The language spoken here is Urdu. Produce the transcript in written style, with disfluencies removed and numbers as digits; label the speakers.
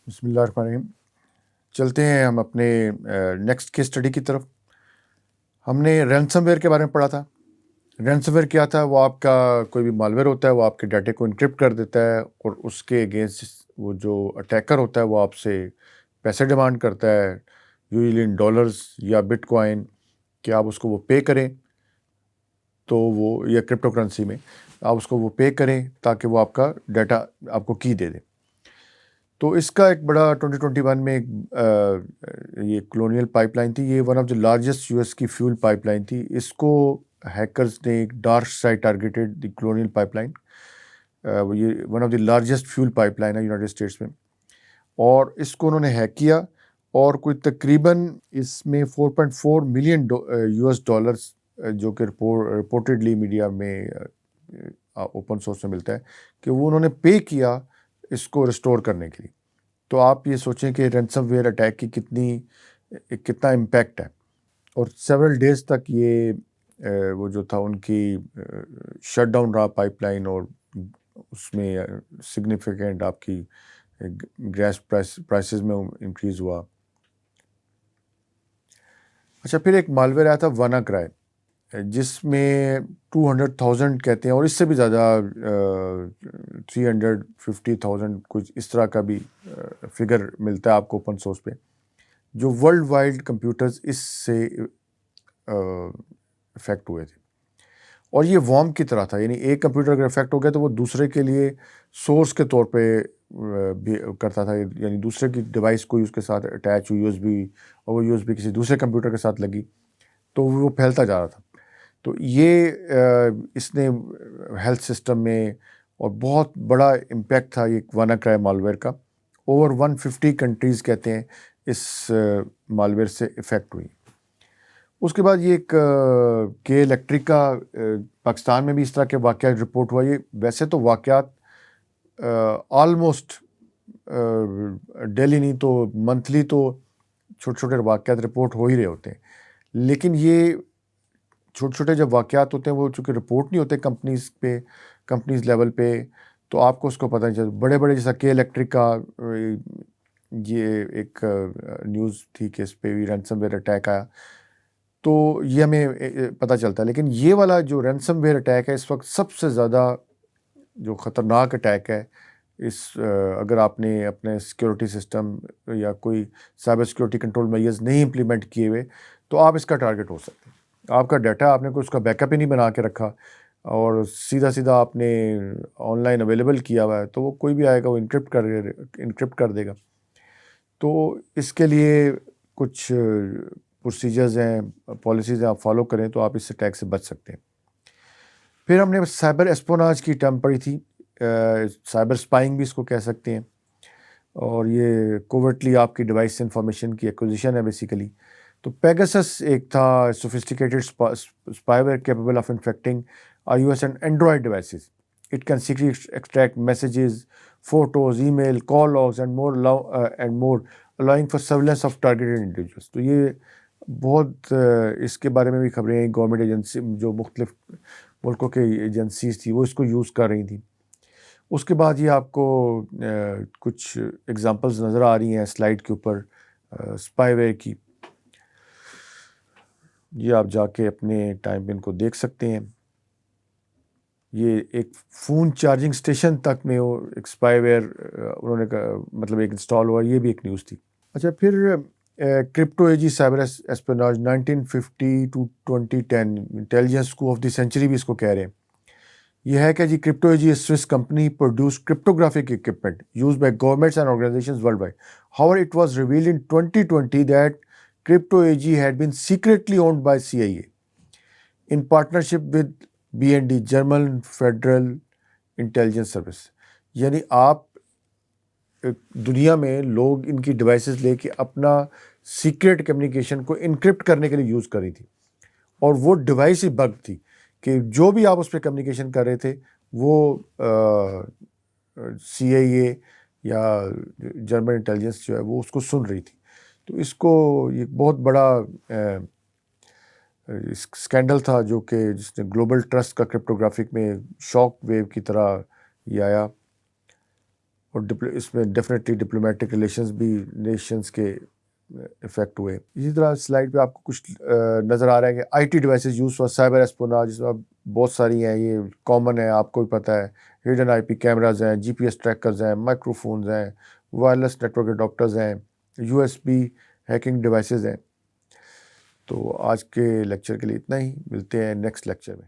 Speaker 1: بسم اللہ الرحمن الرحیم. چلتے ہیں ہم اپنے نیکسٹ کیس اسٹڈی کی طرف. ہم نے رینسم ویئر کے بارے میں پڑھا تھا. رینسم ویئر کیا تھا؟ وہ آپ کا کوئی بھی مالویئر ہوتا ہے، وہ آپ کے ڈاٹے کو انکرپٹ کر دیتا ہے اور اس کے اگینسٹ وہ جو اٹیکر ہوتا ہے وہ آپ سے پیسے ڈیمانڈ کرتا ہے، یوزلی ان ڈالرز یا بٹ کوائن، کہ آپ اس کو وہ پے کریں. تو وہ یا کرپٹو کرنسی میں آپ اس کو وہ پے کریں تاکہ وہ آپ کا ڈیٹا آپ کو کی دے دے. تو اس کا ایک بڑا 2021 میں یہ کلونیل پائپ لائن تھی. یہ one of the largest U S کی فیول پائپ لائن تھی. اس کو ہیکرز نے ایک dark site targeted the colonial pipe line. یہ one of the largest fuel pipe line ہے یونائٹیڈ اسٹیٹس میں، اور اس کو انہوں نے ہیک کیا اور کوئی تقریباً اس میں 4.4 ملین US ڈالرز جو کہ رپورٹڈلی میڈیا میں اوپن سورس میں ملتا ہے کہ وہ انہوں نے پے کیا اس کو ریسٹور کرنے کے لیے. تو آپ یہ سوچیں کہ رینسم ویئر اٹیک کی کتنا امپیکٹ ہے. اور سیورل ڈیز تک یہ وہ جو تھا ان کی شٹ ڈاؤن رہا پائپ لائن، اور اس میں سگنیفیکنٹ آپ کی گیس پرائسز میں انکریز ہوا. اچھا، پھر ایک مالویئر آیا تھا وانا کرائے، جس میں 200,000 کہتے ہیں اور اس سے بھی زیادہ 350,000 کچھ اس طرح کا بھی فگر ملتا ہے آپ کو اوپن سورس پہ، جو ورلڈ وائڈ کمپیوٹرز اس سے افیکٹ ہوئے تھے. اور یہ وارم کی طرح تھا، یعنی ایک کمپیوٹر اگر افیکٹ ہو گیا تو وہ دوسرے کے لیے سورس کے طور پہ بھی کرتا تھا، یعنی دوسرے کی ڈیوائس کوئی اس کے ساتھ اٹیچ ہوئی USB، اور وہ USB کسی دوسرے کمپیوٹر کے ساتھ لگی تو وہ پھیلتا جا رہا تھا. تو یہ اس نے ہیلتھ سسٹم میں اور بہت بڑا امپیکٹ تھا یہ وانا کرائے مالویئر کا. اوور 150 کنٹریز کہتے ہیں اس مالویئر سے افیکٹ ہوئی. اس کے بعد یہ ایک کے الیکٹرک کا پاکستان میں بھی اس طرح کے واقعات رپورٹ ہوا. یہ ویسے تو واقعات آلموسٹ ڈیلی نہیں تو منتھلی تو چھوٹے چھوٹے واقعات رپورٹ ہو ہی رہے ہوتے ہیں، لیکن یہ چھوٹے چھوٹے جب واقعات ہوتے ہیں وہ چونکہ رپورٹ نہیں ہوتے کمپنیز لیول پہ، تو آپ کو اس کو پتہ نہیں چلتا. بڑے بڑے جیسا کے الیکٹرک کا یہ ایک نیوز تھی کہ اس پہ بھی رینسم ویئر اٹیک آیا، تو یہ ہمیں پتہ چلتا ہے. لیکن یہ والا جو رینسم ویئر اٹیک ہے اس وقت سب سے زیادہ جو خطرناک اٹیک ہے، اگر آپ نے اپنے سیکیورٹی سسٹم یا کوئی سائبر سیکیورٹی کنٹرول میئرز نہیں امپلیمنٹ کیے ہوئے تو آپ اس کا ٹارگٹ ہو سکتے ہیں. آپ کا ڈیٹا آپ نے کوئی اس کا بیک اپ ہی نہیں بنا کے رکھا اور سیدھا آپ نے آن لائن اویلیبل کیا ہوا ہے، تو وہ کوئی بھی آئے گا وہ انکرپٹ کر دے گا. تو اس کے لیے کچھ پروسیجرز ہیں، پالیسیز ہیں، آپ فالو کریں تو آپ اس اٹیک سے بچ سکتے ہیں. پھر ہم نے سائبر اسپوناج کی ٹرم پڑھی تھی، سائبر اسپائنگ بھی اس کو کہہ سکتے ہیں، اور یہ کوورٹلی آپ کی ڈیوائس سے انفارمیشن کی ایکوزیشن ہے بیسیکلی. تو پیگاسس ایک تھا sophisticated spyware capable of infecting iOS and Android devices. It can secretly extract messages, photos, email, call logs and more allowing for surveillance of targeted individuals. تو یہ بہت اس کے بارے میں بھی خبریں ہیں. گورنمنٹ ایجنسی جو مختلف ملکوں کے ایجنسیز تھی وہ اس کو یوز کر رہی تھیں. اس کے بعد یہ آپ کو کچھ ایگزامپلز نظر آ رہی ہیں سلائیڈ کے اوپر اسپائی ویئر کی. یہ آپ جا کے اپنے ٹائم پہ ان کو دیکھ سکتے ہیں. یہ ایک فون چارجنگ اسٹیشن تک میں وہ ایک اسپائی ویئر انہوں نے مطلب ایک انسٹال ہوا، یہ بھی ایک نیوز تھی. اچھا، پھر Crypto AG cyber espionage 1950 to 2010 intelligence coup of the century بھی اس کو کہہ رہے ہیں. یہ ہے کہ جی Crypto AG Swiss company produce cryptographic equipment use by governments and organisations worldwide. However, it was revealed in 2020 that Crypto AG had been secretly owned by CIA in partnership with BND, German Federal Intelligence Service. یعنی آپ دنیا میں لوگ ان کی ڈیوائسز لے کے اپنا سیکرٹ کمیونیکیشن کو انکرپٹ کرنے کے لیے یوز کر رہی تھی، اور وہ ڈیوائس ہی بگ تھی کہ جو بھی آپ اس پہ کمیونیکیشن کر رہے تھے وہ CIA یا جرمن انٹیلیجنس جو ہے وہ اس کو سن رہی تھی. تو اس کو یہ بہت بڑا اسکینڈل تھا جو کہ جس نے گلوبل ٹرسٹ کا کرپٹوگرافک میں شاک ویو کی طرح یہ آیا. اور اس میں ڈیفینیٹلی ڈپلومیٹک ریلیشنز بھی نیشنز کے افیکٹ ہوئے. اسی طرح سلائڈ پہ آپ کو کچھ نظر آ رہا ہے کہ IT devices use for cyber espionage, جس میں بہت ساری ہیں، یہ کامن ہے، آپ کو بھی پتہ ہے. ہڈن آئی پی کیمراز ہیں، جی پی ایس ٹریکرز ہیں، مائکرو فونز ہیں، وائرلیس نیٹورک اڈاپٹرز ہیں، U S B hacking devices ہیں. تو آج کے لیکچر کے لیے اتنا ہی، ملتے ہیں نیکسٹ لیکچر میں.